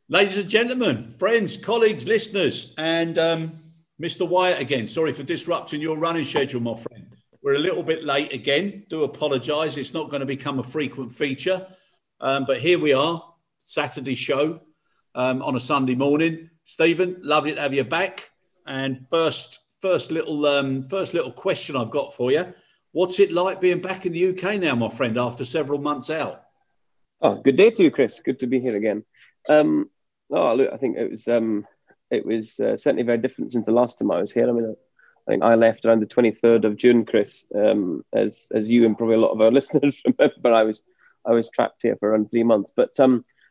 Ladies and gentlemen, friends, colleagues, listeners, and Mr. Wyatt again. Sorry for disrupting your running schedule, my friend. We're a little bit late again. Do apologise. It's not going to become a frequent feature. But here we are, Saturday show on a Sunday morning. Stephen, lovely to have you back. And first little question I've got for you. What's it like being back in the UK now, my friend, after several months out? Oh, good day to you, Chris. Good to be here again. Look, I think it was certainly very different since the last time I was here. I mean, I think I left around the 23rd of June, Chris. As you and probably a lot of our listeners remember, I was trapped here for around 3 months. But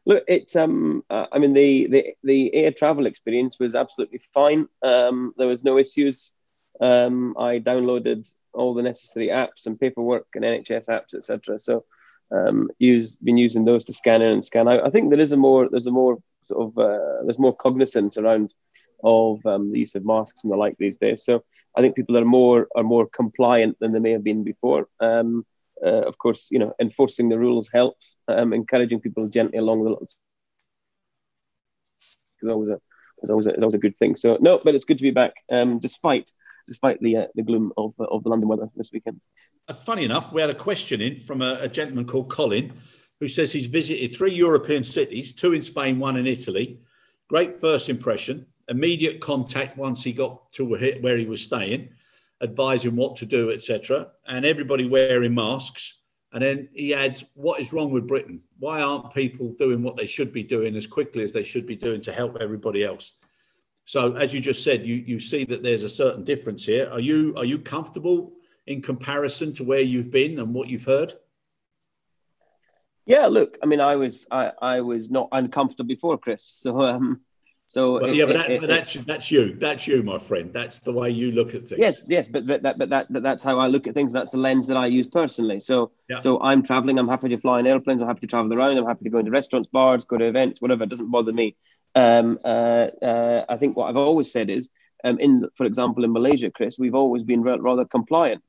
look, it's I mean, the air travel experience was absolutely fine. There was no issues. I downloaded all the necessary apps and paperwork and NHS apps, etc. So been using those to scan in and scan out. I think there's more cognizance around of the use of masks and the like these days. So I think people are more compliant than they may have been before. Of course, enforcing the rules helps. Encouraging people gently along the lines is always a good thing. So no, but it's good to be back, despite the gloom of the London weather this weekend. Funny enough, we had a question in from a gentleman called Colin, who says he's visited 3 European cities, 2 in Spain, 1 in Italy. Great first impression, immediate contact once he got to where he was staying, advising what to do, etc. And everybody wearing masks. And then he adds, what is wrong with Britain? Why aren't people doing what they should be doing as quickly as they should be doing to help everybody else? So as you just said, you see that there's a certain difference here. Are you comfortable in comparison to where you've been and what you've heard? Yeah, look, I mean, I was not uncomfortable before, Chris. But that's you, my friend. That's the way you look at things. Yes, but that's how I look at things. That's the lens that I use personally. So I'm traveling. I'm happy to fly in airplanes. I'm happy to travel around. I'm happy to go into restaurants, bars, go to events, whatever. It doesn't bother me. I think what I've always said is, for example, in Malaysia, Chris, we've always been rather compliant.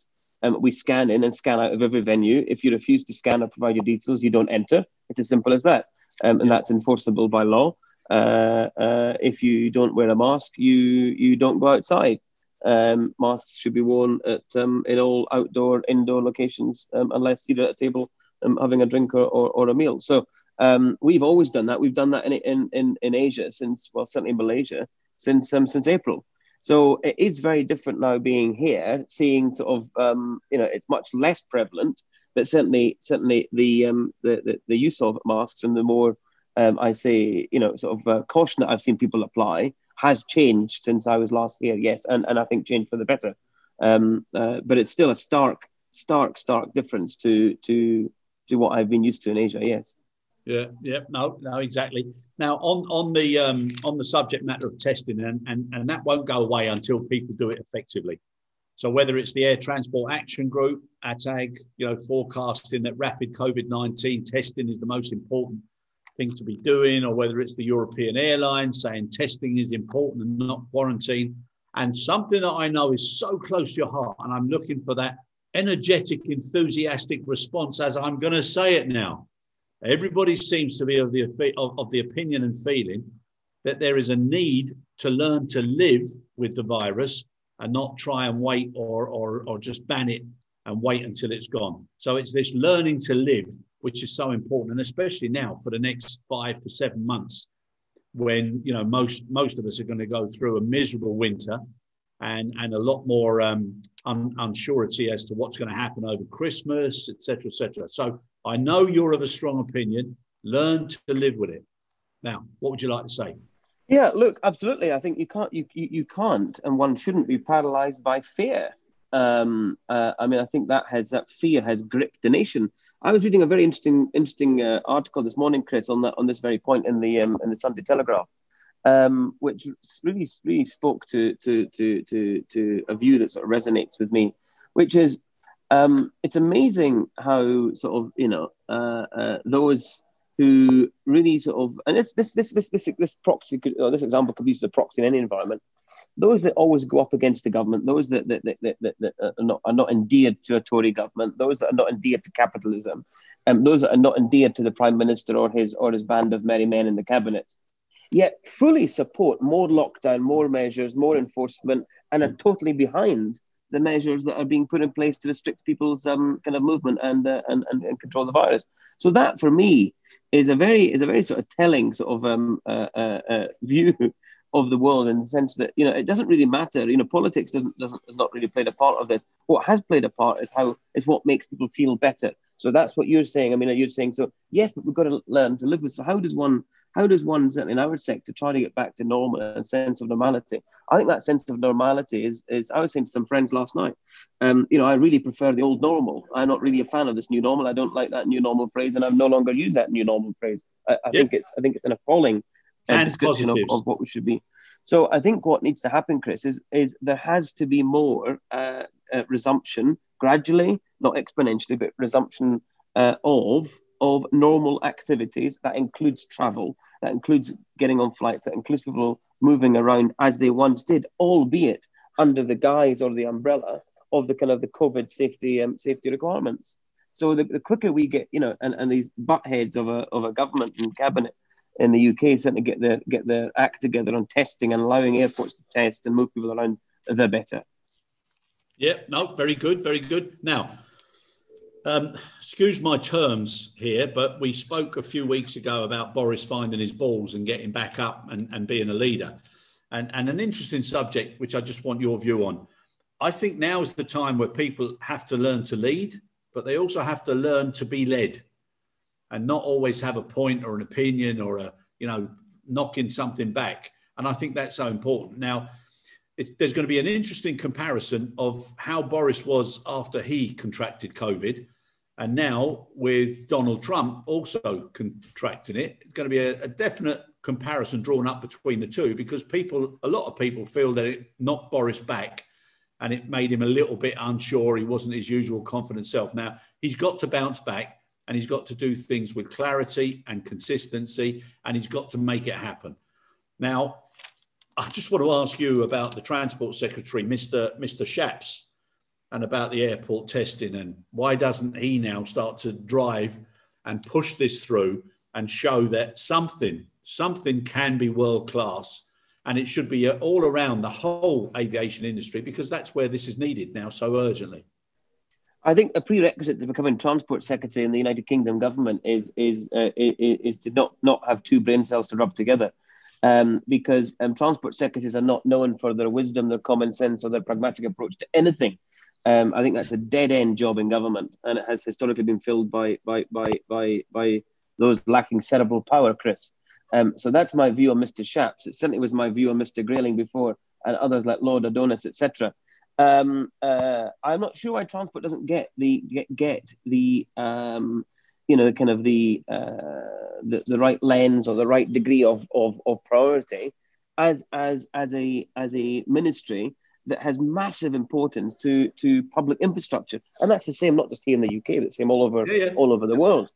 We scan in and scan out of every venue. If you refuse to scan or provide your details, you don't enter. It's as simple as that. And that's enforceable by law. If you don't wear a mask, you don't go outside. Masks should be worn in all outdoor, indoor locations, unless you're at a table having a drink or a meal. So we've always done that. We've done that in Asia certainly in Malaysia, since April. So it is very different now being here, seeing sort of, it's much less prevalent, but certainly the use of masks and the more, caution that I've seen people apply has changed since I was last here, yes, and I think changed for the better. But it's still a stark difference to what I've been used to in Asia, yes. Yeah, no, exactly. Now, on the subject matter of testing, and that won't go away until people do it effectively. So whether it's the Air Transport Action Group, ATAG, forecasting that rapid COVID-19 testing is the most important thing to be doing, or whether it's the European airlines saying testing is important and not quarantine. And something that I know is so close to your heart, and I'm looking for that energetic, enthusiastic response as I'm going to say it now. Everybody seems to be of the opinion and feeling that there is a need to learn to live with the virus and not try and wait or just ban it and wait until it's gone. So it's this learning to live, which is so important, and especially now for the next 5 to 7 months, when most of us are going to go through a miserable winter and a lot more unsurety as to what's going to happen over Christmas, etc., etc. So I know you're of a strong opinion. Learn to live with it. Now, what would you like to say? Yeah, look, absolutely. I think you can't, and one shouldn't be paralyzed by fear. I mean, I think that fear has gripped the nation. I was reading a very interesting article this morning, Chris, on this very point in the Sunday Telegraph, which really spoke to a view that sort of resonates with me, which is it's amazing how sort of those who really sort of, and this proxy this example could be used as a proxy in any environment. Those that always go up against the government, those that are not endeared to a Tory government, those that are not endeared to capitalism, those that are not endeared to the Prime Minister or his band of merry men in the cabinet, yet fully support more lockdown, more measures, more enforcement, and are totally behind the measures that are being put in place to restrict people's kind of movement and control the virus. So that, for me, is a very sort of telling sort of view of the world, in the sense that, it doesn't really matter. Politics has not really played a part of this. What has played a part is what makes people feel better. So that's what you're saying. I mean, you're saying, so yes, but we've got to learn to live with. So how does one certainly in our sector try to get back to normal and a sense of normality? I think that sense of normality is I was saying to some friends last night, I really prefer the old normal. I'm not really a fan of this new normal. I don't like that new normal phrase, and I've no longer used that new normal phrase. I think it's an appalling description of what we should be. So I think what needs to happen, Chris, is there has to be more resumption gradually, not exponentially, but resumption of normal activities. That includes travel, that includes getting on flights, that includes people moving around as they once did, albeit under the guise or the umbrella of the kind of the COVID safety requirements. So the quicker we get, and these butt heads of a government and cabinet in the UK certainly get their act together on testing and allowing airports to test and move people around, the better. Yeah, no, very good, very good. Now, excuse my terms here, but we spoke a few weeks ago about Boris finding his balls and getting back up and being a leader. And an interesting subject, which I just want your view on. I think now is the time where people have to learn to lead, but they also have to learn to be led and not always have a point or an opinion or knocking something back. And I think that's so important. Now, there's going to be an interesting comparison of how Boris was after he contracted COVID, and now with Donald Trump also contracting it. It's going to be a definite comparison drawn up between the two, because a lot of people feel that it knocked Boris back and it made him a little bit unsure. He wasn't his usual confident self. Now, he's got to bounce back, and he's got to do things with clarity and consistency, and he's got to make it happen. Now, I just want to ask you about the Transport Secretary, Mr. Shapps, and about the airport testing, and why doesn't he now start to drive and push this through and show that something can be world class, and it should be all around the whole aviation industry, because that's where this is needed now so urgently. I think a prerequisite to becoming Transport Secretary in the United Kingdom government is to not have two brain cells to rub together, because Transport Secretaries are not known for their wisdom, their common sense, or their pragmatic approach to anything. I think that's a dead end job in government, and it has historically been filled by those lacking cerebral power, Chris. So that's my view on Mr. Shapps. It certainly was my view on Mr. Grayling before, and others like Lord Adonis, etc. I'm not sure why transport doesn't get the right lens or the right degree of priority as a ministry that has massive importance to public infrastructure, and that's the same not just here in the UK, but the same all over the world.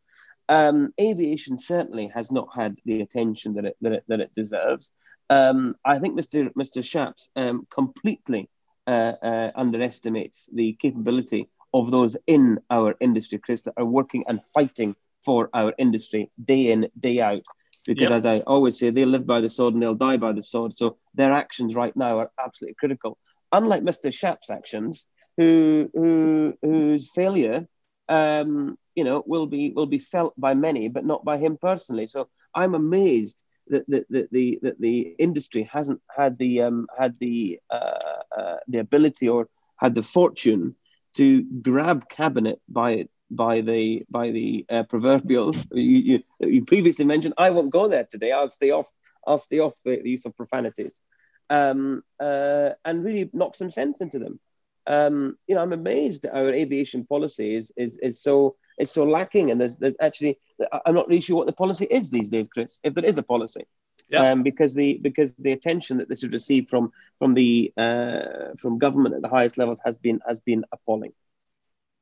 Aviation certainly has not had the attention that it deserves. I think Mr. Shapps completely underestimates the capability of those in our industry, Chris, that are working and fighting for our industry day in, day out. Because as I always say, they live by the sword and they'll die by the sword. So their actions right now are absolutely critical. Unlike Mr. Shapps' actions, whose failure, will be felt by many, but not by him personally. So I'm amazed that the industry hasn't had the ability or had the fortune to grab cabinet by the proverbial you previously mentioned. I won't go there today. I'll stay off the use of profanities, and really knock some sense into them. I'm amazed that our aviation policy is so lacking, and there's actually, I'm not really sure what the policy is these days, Chris, if there is a policy. Because the attention that this has received from government at the highest levels has been appalling.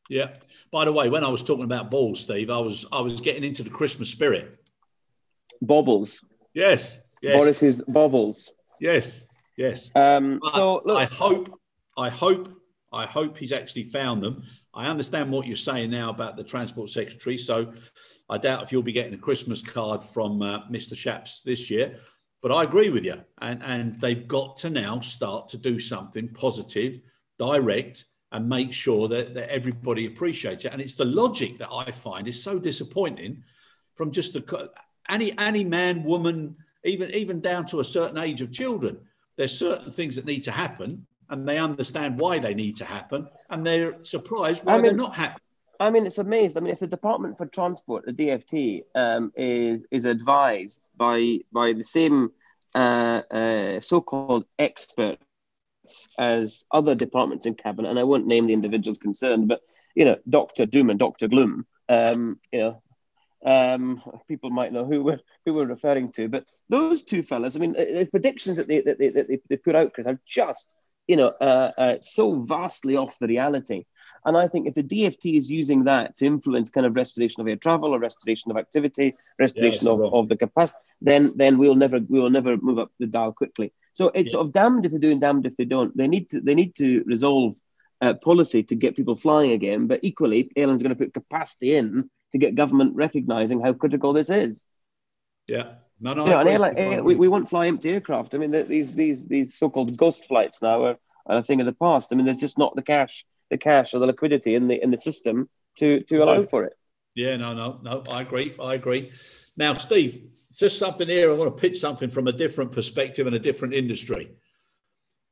Yeah. By the way, when I was talking about balls, Steve, I was getting into the Christmas spirit. Baubles. Yes. Boris's baubles. Yes. So look, I hope he's actually found them. I understand what you're saying now about the Transport Secretary, so I doubt if you'll be getting a Christmas card from Mr. Shapps this year. But I agree with you. And they've got to now start to do something positive, direct, and make sure that everybody appreciates it. And it's the logic that I find is so disappointing from just any man, woman, even down to a certain age of children. There's certain things that need to happen, and they understand why they need to happen, and they're surprised why they're not happening. I mean, it's amazed. I mean, if the Department for Transport, the DFT, is advised by the same so-called experts as other departments in cabinet, and I won't name the individuals concerned, but Dr. Doom and Dr. Gloom, people might know who we're referring to. But those two fellas, I mean, the predictions that they put out, Chris, are just so vastly off the reality. And I think if the DFT is using that to influence kind of restoration of air travel or restoration of activity, restoration of the capacity, then we will never move up the dial quickly. So it's sort of damned if they do and damned if they don't. They need to resolve policy to get people flying again. But equally, airlines are going to put capacity in to get government recognising how critical this is. Yeah. No, we won't fly empty aircraft. I mean, these so-called ghost flights now are a thing of the past. I mean, there's just not the cash or the liquidity in the system to allow for it. Yeah, no. I agree. Now, Steve, just something here. I want to pitch something from a different perspective and a different industry.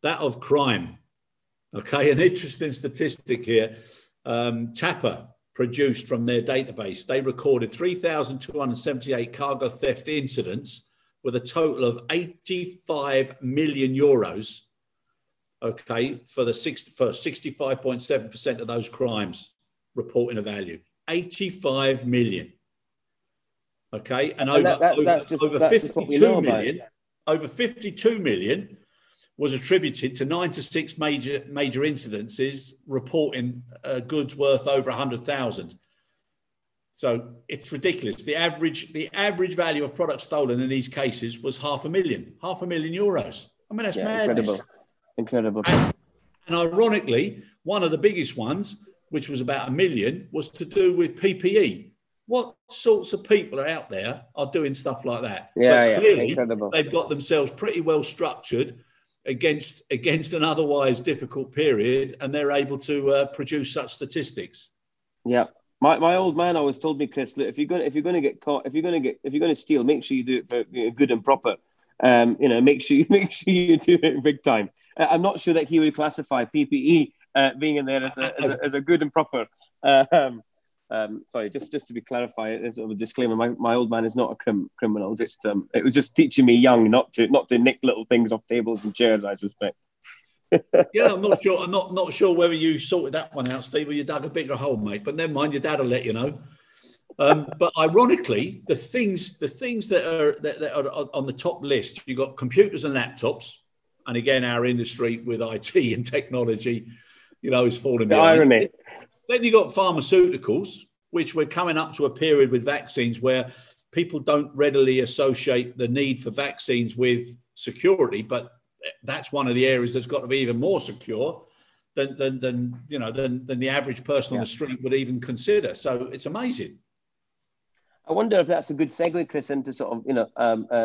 That of crime. Okay, an interesting statistic here. TAPA produced from their database. They recorded 3,278 cargo theft incidents with a total of 85 million euros. Okay, for 65.7% of those crimes reporting a value. 85 million. Okay, and over 52 million was attributed to 9 to 6 major incidences reporting goods worth over 100,000. So it's ridiculous. The average value of products stolen in these cases was €500,000 euros. I mean, that's madness. Incredible. And ironically, one of the biggest ones, which was about 1 million, was to do with PPE. What sorts of people are out there are doing stuff like that? But clearly, they've got themselves pretty well structured against an otherwise difficult period, and they're able to produce such statistics. Yeah, my old man always told me, Chris, look, if you're going to get caught, if you're going to steal, make sure you do it for good and proper. Make sure you do it big time. I'm not sure that he would classify PPE being in there as a good and proper. Sorry, just to be clarified, as a disclaimer, my old man is not a criminal. It was just teaching me young not to nick little things off tables and chairs, I suspect. Yeah, I'm not sure. I'm not sure whether you sorted that one out, Steve, or you dug a bigger hole, mate. But never mind, your dad will let you know. But ironically, the things that are on the top list, you've got computers and laptops, and again, our industry with IT and technology, is falling behind. Irony. Then you've got pharmaceuticals, which we're coming up to a period with vaccines where people don't readily associate the need for vaccines with security, but that's one of the areas that's got to be even more secure than the average person on the street would even consider. So it's amazing. I wonder if that's a good segue, Chris, into sort of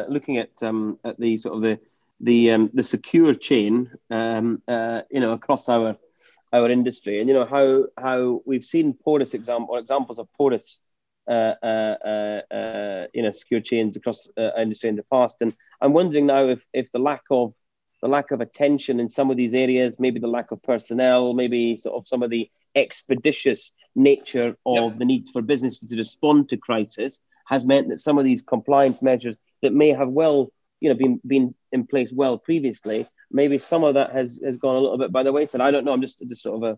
looking at the sort of the secure chain across our industry, and how we've seen examples of porous secure chains across industry in the past, and I'm wondering now if the lack of attention in some of these areas, maybe the lack of personnel, maybe sort of some of the expeditious nature of the need for businesses to respond to crisis has meant that some of these compliance measures that may have been in place well previously, maybe some of that has gone a little bit by the wayside. I don't know. I'm just sort of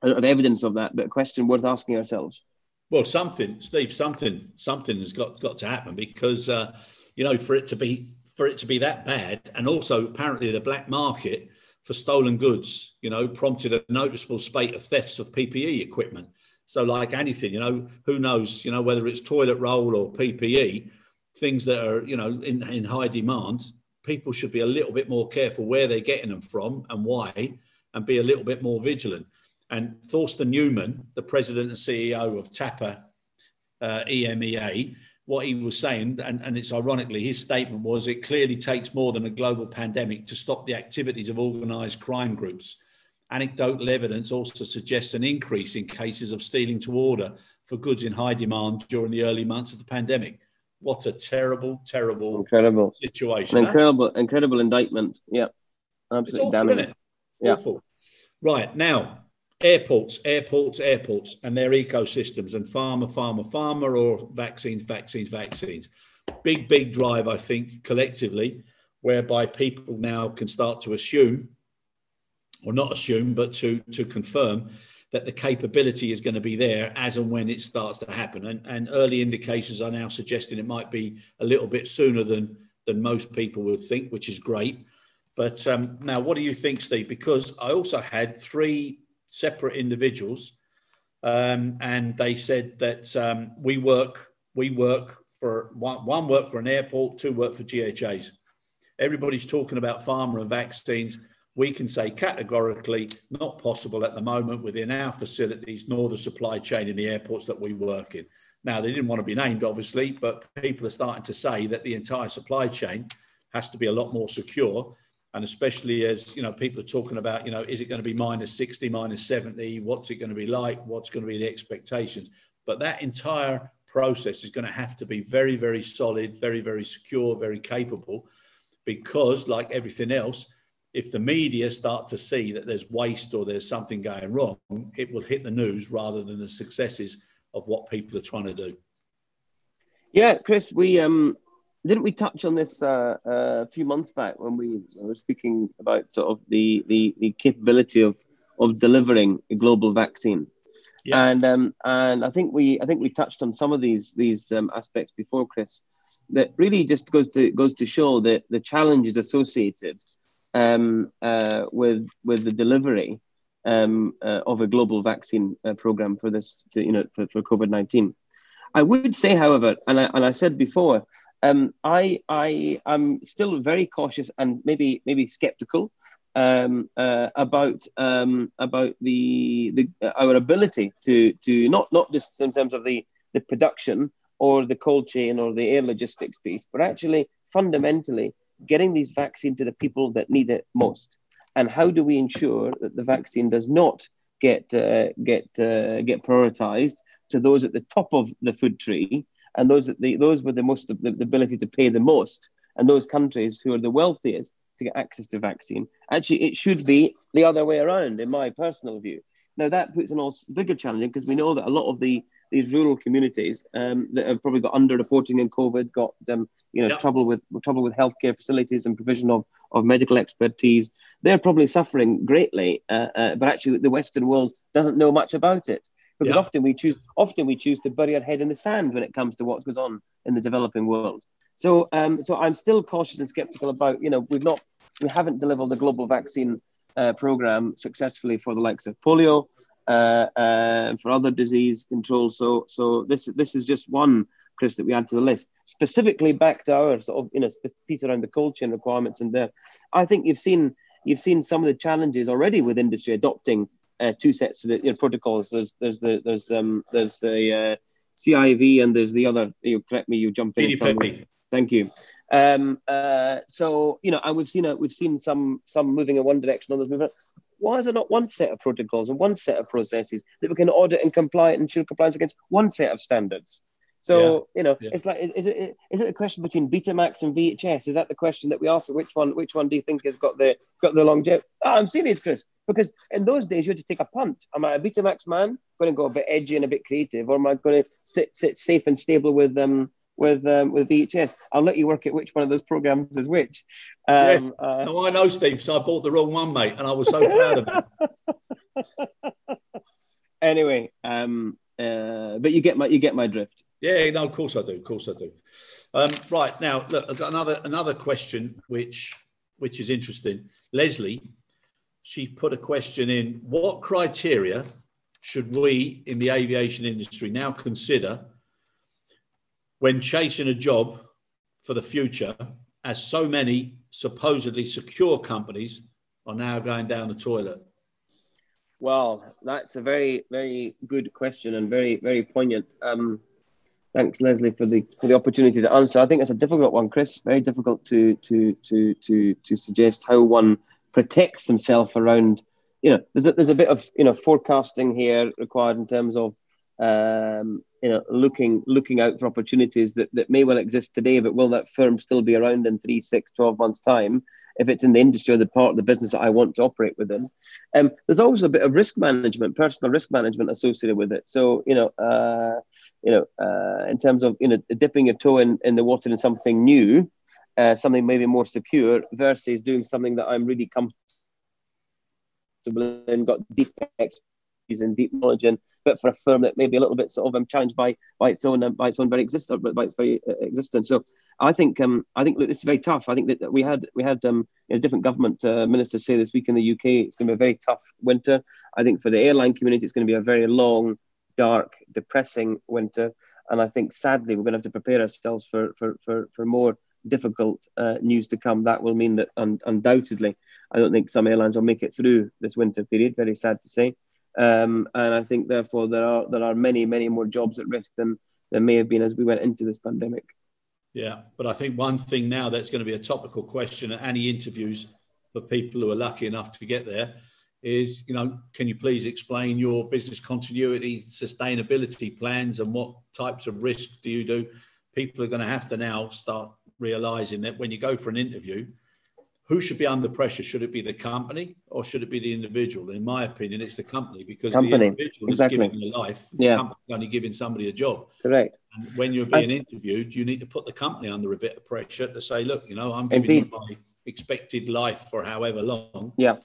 I don't have evidence of that, but a question worth asking ourselves. Well, something has got to happen, because for it to be that bad, and also apparently the black market for stolen goods, prompted a noticeable spate of thefts of PPE equipment. So like anything, who knows, whether it's toilet roll or PPE, things that are, in high demand, people should be a little bit more careful where they're getting them from and why, and be a little bit more vigilant. And Thorsten Newman, the president and CEO of TAPA EMEA, what he was saying, and it's ironically, his statement was, it clearly takes more than a global pandemic to stop the activities of organised crime groups. Anecdotal evidence also suggests an increase in cases of stealing to order for goods in high demand during the early months of the pandemic. What a terrible, terrible situation. Incredible indictment. Yeah, absolutely. It's awful, damning. Isn't it? Yeah. Awful. Right, now, airports, and their ecosystems, and pharma, or vaccines. Big drive, I think, collectively, whereby people now can start to assume, or not assume, but to confirm that the capability is going to be there as and when it starts to happen. And early indications are now suggesting it might be a little bit sooner than most people would think, which is great. But now, what do you think, Steve? Because I also had 3 separate individuals, and they said that we work for one work for an airport, 2 work for GHAs. Everybody's talking about pharma and vaccines. We can say categorically, not possible at the moment within our facilities, nor the supply chain in the airports that we work in. Now, they didn't want to be named, obviously, but people are starting to say that the entire supply chain has to be a lot more secure. And especially as, people are talking about, is it going to be -60, -70? What's it going to be like? What's going to be the expectations? But that entire process is going to have to be very, very solid, very, very secure, very capable, because like everything else, if the media start to see that there's waste or there's something going wrong, it will hit the news rather than the successes of what people are trying to do. Yeah, Chris, we didn't we touch on this a few months back when we were speaking about sort of the capability of delivering a global vaccine. Yeah. And I think we touched on some of these aspects before, Chris, that really just goes to show that the challenges associated with the delivery of a global vaccine program for this, for COVID-19. I would say, however, and I said before, I am still very cautious and maybe skeptical about our ability to not just in terms of the production or the cold chain or the air logistics piece, but actually fundamentally getting these vaccines to the people that need it most. And how do we ensure that the vaccine does not get prioritized to those at the top of the food tree, and those with the ability to pay the most, and those countries who are the wealthiest to get access to vaccine? Actually, it should be the other way around, in my personal view. Now, that puts an all bigger challenge, because we know that a lot of these rural communities that have probably got underreporting in COVID, got trouble with healthcare facilities and provision of medical expertise. They're probably suffering greatly, but actually the Western world doesn't know much about it, because often we choose to bury our head in the sand when it comes to what goes on in the developing world. So I'm still cautious and skeptical about, we haven't delivered a global vaccine program successfully for the likes of polio, for other disease control. So this is just one, Chris, that we add to the list. Specifically back to our sort of piece around the cold chain requirements, and there, I think you've seen some of the challenges already with industry adopting 2 sets of protocols. There's the CIV, and there's the other. You correct me. You jump in. Thank you. And we've seen some moving in one direction, others moving. Why is there not one set of protocols and one set of processes that we can audit and ensure compliance against one set of standards? So it's like, is it a question between Betamax and VHS? Is that the question that we ask? Which one do you think has got the longevity? I'm serious, Chris, because in those days you had to take a punt. Am I a Betamax man, going to go a bit edgy and a bit creative, or am I going to sit safe and stable with VHS? I'll let you work at which one of those programs is which. No, I know, Steve. So I bought the wrong one, mate, and I was so proud of it. Anyway, but you get my drift. Yeah, no, of course I do. Right, now, look, I've got another question which is interesting. Leslie, she put a question in: what criteria should we in the aviation industry now consider when chasing a job for the future, as so many supposedly secure companies are now going down the toilet? Well, that's a very, very good question, and very, very poignant. Thanks, Leslie, for the opportunity to answer. I think it's a difficult one, Chris. Very difficult to suggest how one protects themselves around. There's a bit of forecasting here required in terms of looking out for opportunities that may well exist today, but will that firm still be around in 3, 6, 12 months' time? If it's in the industry or the part of the business that I want to operate within, there's also a bit of risk management, personal risk management associated with it. So, in terms of dipping your toe in the water in something new, something maybe more secure, versus doing something that I'm really comfortable in, got deep expertise and deep knowledge in, but for a firm that may be a little bit sort of challenged by its own very existence. So I think look, it's very tough. I think that we had different government ministers say this week in the UK it's going to be a very tough winter. I think for the airline community it's going to be a very long, dark, depressing winter, and I think sadly we're going to have to prepare ourselves for more difficult news to come. That will mean that undoubtedly I don't think some airlines will make it through this winter period. Very sad to say. And I think therefore there are many more jobs at risk than there may have been as we went into this pandemic. Yeah, but I think one thing now that's going to be a topical question at any interviews for people who are lucky enough to get there is, can you please explain your business continuity, sustainability plans, and what types of risk do you do? People are going to have to now start realizing that when you go for an interview, who should be under pressure? Should it be the company or should it be the individual? In my opinion, it's the company, because the individual is giving you life. The company is only giving somebody a job. Correct. And when you're being interviewed, you need to put the company under a bit of pressure to say, look, I'm giving you my expected life for however long. Yeah.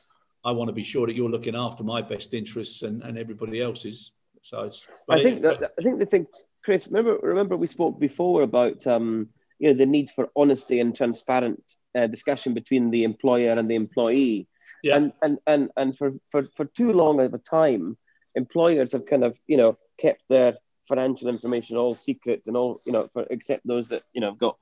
I want to be sure that you're looking after my best interests and everybody else's. So I think the thing, Chris, remember we spoke before about the need for honesty and transparent discussion between the employer and the employee. Yeah. And for too long of a time, employers have kind of kept their financial information all secret and all except those that have got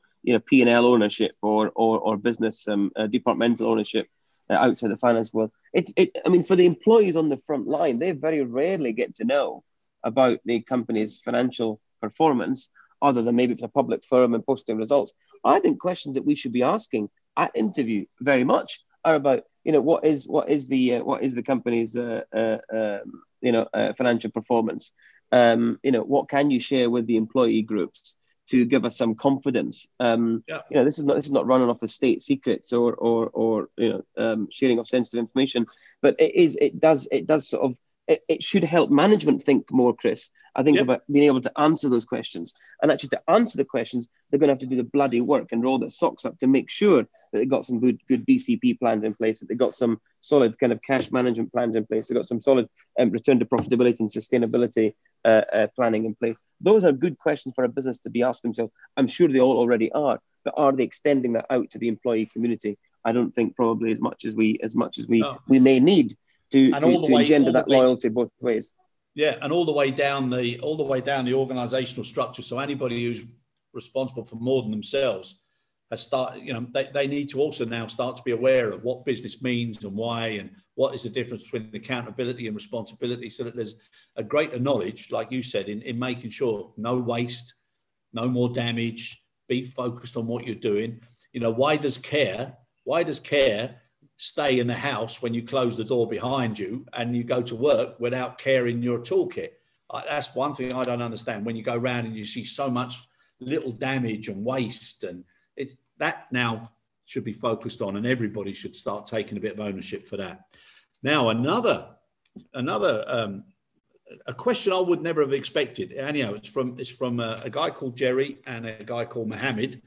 P&L ownership or business departmental ownership outside the finance world. I mean, for the employees on the front line, they very rarely get to know about the company's financial performance, other than maybe it's a public firm and posting results. I think questions that we should be asking at interview very much are about what is the company's financial performance. What can you share with the employee groups to give us some confidence? This is not running off of state secrets or sharing of sensitive information, but it does sort of. It should help management think more, Chris. I think about being able to answer those questions. And actually to answer the questions, they're going to have to do the bloody work and roll their socks up to make sure that they've got some good BCP plans in place, that they've got some solid kind of cash management plans in place, they've got some solid return to profitability and sustainability planning in place. Those are good questions for a business to be asking themselves. I'm sure they all already are, but are they extending that out to the employee community? I don't think probably as much as we we may need to engender that loyalty both ways. Yeah, and all the way down the organizational structure. So anybody who's responsible for more than themselves has started, they need to also now start to be aware of what business means and why, and what is the difference between accountability and responsibility, so that there's a greater knowledge, like you said, in making sure no waste, no more damage, be focused on what you're doing. Why does care stay in the house when you close the door behind you and you go to work without carrying your toolkit? That's one thing I don't understand. When you go around and you see so much little damage and waste, and that now should be focused on, and everybody should start taking a bit of ownership for that. Now, another a question I would never have expected. Anyhow, it's from a guy called Jerry and a guy called Mohammed.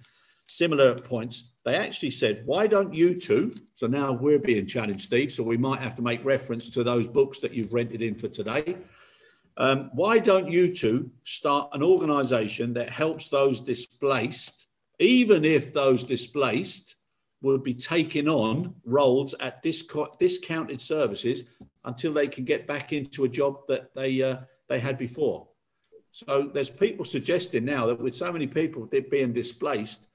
Similar points. They actually said, why don't you two, so now we're being challenged, Steve, so we might have to make reference to those books that you've rented in for today. Why don't you two start an organization that helps those displaced, even if those displaced would be taking on roles at discounted services until they can get back into a job that they had before? So there's people suggesting now that with so many people being displaced,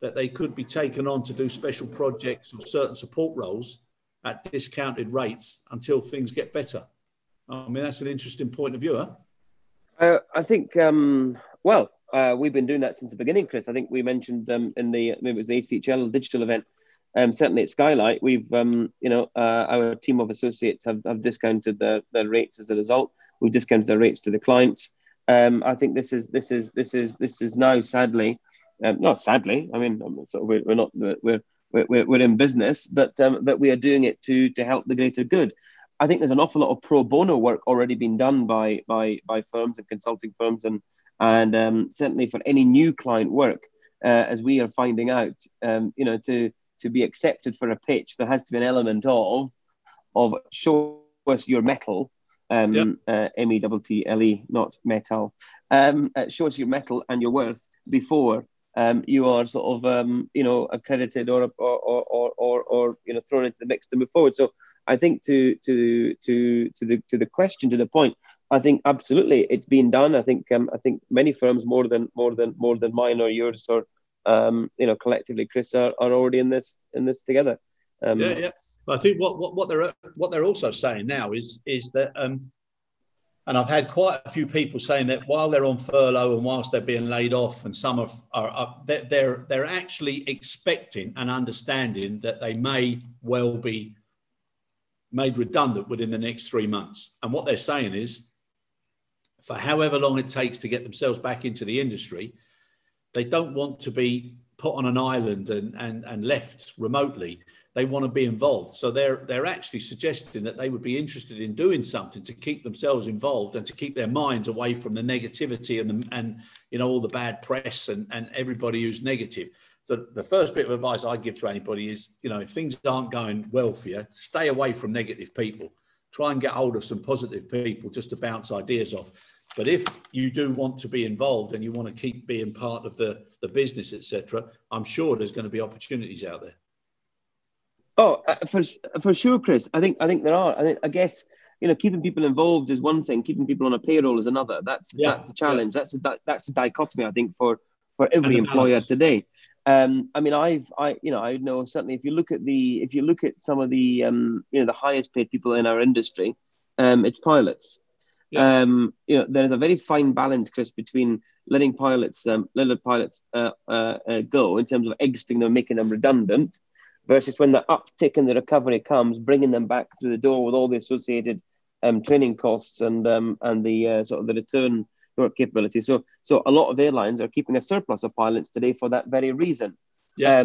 that they could be taken on to do special projects or certain support roles at discounted rates until things get better. I mean, that's an interesting point of view, huh? I think, we've been doing that since the beginning, Chris. I think we mentioned maybe it was the ACHL digital event. Certainly at Skylight, we've our team of associates have discounted their rates as a result. We've discounted their rates to the clients. I think this is now sadly, not sadly. I mean, we're in business, but we are doing it to help the greater good. I think there's an awful lot of pro bono work already being done by firms and consulting firms, and certainly for any new client work, as we are finding out, to be accepted for a pitch, there has to be an element of show us your metal. METTLE, not metal. Show us your metal and your worth before you are sort of accredited or thrown into the mix to move forward. So I think to the question, to the point, I think absolutely it's been done. I think many firms more than mine or yours or collectively, Chris, are already in this together. Yeah. I think what they're also saying now is that, and I've had quite a few people saying that while they're on furlough and whilst they're being laid off, and some they're actually expecting and understanding that they may well be made redundant within the next 3 months. And what they're saying is, for however long it takes to get themselves back into the industry, they don't want to be put on an island and left remotely. They want to be involved. So they're actually suggesting that they would be interested in doing something to keep themselves involved and to keep their minds away from the negativity and all the bad press and everybody who's negative. So the first bit of advice I give to anybody is, if things aren't going well for you, stay away from negative people. Try and get hold of some positive people just to bounce ideas off. But if you do want to be involved and you want to keep being part of the business, etc., I'm sure there's going to be opportunities out there. Oh, for sure, Chris. I think there are. I guess keeping people involved is one thing. Keeping people on a payroll is another. That's the challenge. Yeah. That's a dichotomy, I think, for every employer today. I know certainly if you look at some of the the highest paid people in our industry, it's pilots. Yeah. There is a very fine balance, Chris, between letting pilots go in terms of exiting them, making them redundant, versus when the uptick in the recovery comes, bringing them back through the door with all the associated training costs and the sort of the return work capability. So a lot of airlines are keeping a surplus of pilots today for that very reason. Yeah.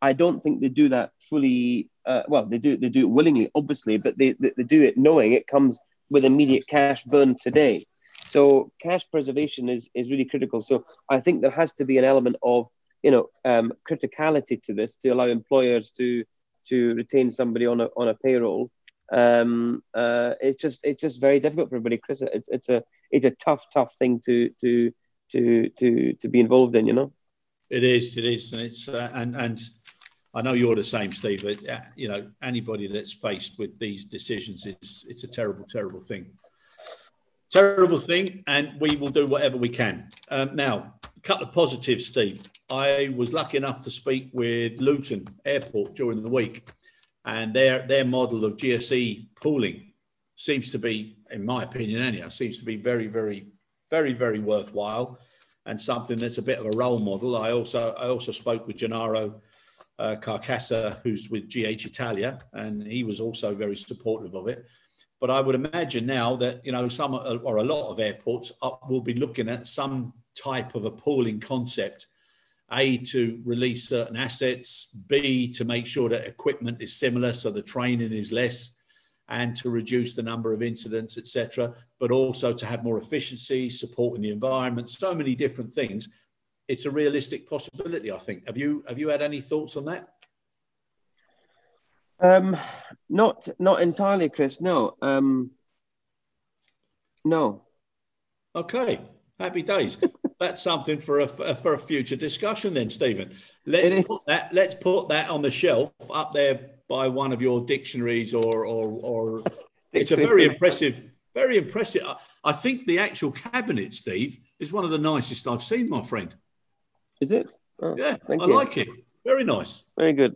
I don't think they do that fully. They do it willingly, obviously, but they do it knowing it comes with immediate cash burn today. So cash preservation is really critical. So I think there has to be an element of criticality to this to allow employers to retain somebody on a payroll. It's just very difficult for everybody, Chris. It's a tough thing to be involved in. It is, and it's and I know you're the same, Steve. But anybody that's faced with these decisions, it's a terrible thing, and we will do whatever we can. Now, a couple of positives, Steve. I was lucky enough to speak with Luton Airport during the week, and their model of GSE pooling seems to be, in my opinion anyhow, very, very, very, very worthwhile, and something that's a bit of a role model. I also spoke with Gennaro Carcassa, who's with GH Italia, and he was also very supportive of it. But I would imagine now that some or a lot of airports will be looking at some type of a pooling concept. A, to release certain assets, B, to make sure that equipment is similar, so the training is less, and to reduce the number of incidents, etc., but also to have more efficiency, supporting the environment, so many different things. It's a realistic possibility, I think. Have you had any thoughts on that? Not entirely, Chris. No. No. Okay. Happy days. That's something for a future discussion then, Stephen. Let's put that on the shelf up there by one of your dictionaries or it's a very impressive. I think the actual cabinet, Steve, is one of the nicest I've seen, my friend. Is it? Oh, yeah, I like it. Very nice. Very good.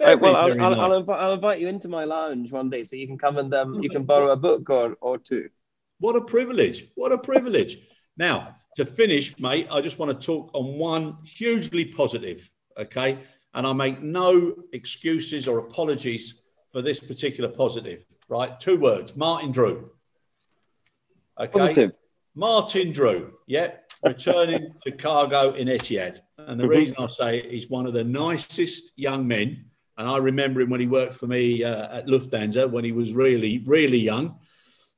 I'll invite you into my lounge one day so you can come and you can borrow a book or two. What a privilege. Now, to finish, mate, I just want to talk on one hugely positive, okay? And I make no excuses or apologies for this particular positive, right? 2 words, Martin Drew. Okay. Positive. Martin Drew, returning to cargo in Etihad. And the reason I say it, he's one of the nicest young men. And I remember him when he worked for me at Lufthansa when he was really, really young.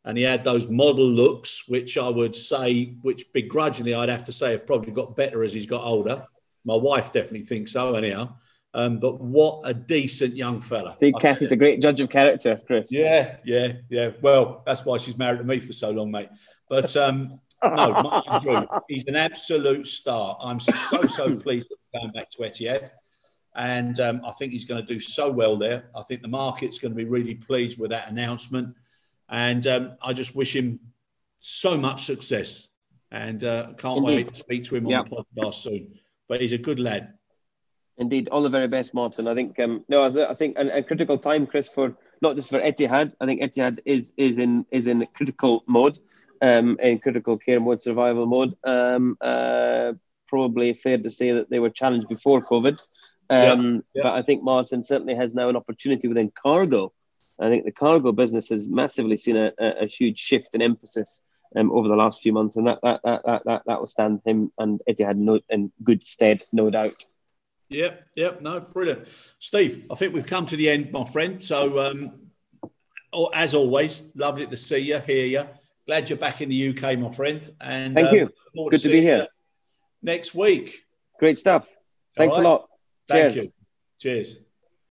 And he had those model looks, which I would say, which begrudgingly I'd have to say have probably got better as he's got older. My wife definitely thinks so anyhow. But what a decent young fella. See, Kathy's a great judge of character, Chris. Yeah. Well, that's why she's married to me for so long, mate. But no, Martin Drew, he's an absolute star. I'm so pleased that we're going back to Etihad. And I think he's going to do so well there. I think the market's going to be really pleased with that announcement. And I just wish him so much success. And can't wait to speak to him on the podcast soon. But he's a good lad. Indeed, all the very best, Martin. I think I think a critical time, Chris, for not just for Etihad. I think Etihad is in critical mode, in critical care mode, survival mode. Probably fair to say that they were challenged before COVID, but I think Martin certainly has now an opportunity within cargo. I think the cargo business has massively seen a huge shift in emphasis over the last few months, and that will stand him and Etihad in good stead, no doubt. Yep. No, brilliant. Steve, I think we've come to the end, my friend. So, as always, lovely to see you, hear you. Glad you're back in the UK, my friend. And thank you. Good to be here. Next week. Great stuff. Thanks a lot. Thank you. Cheers.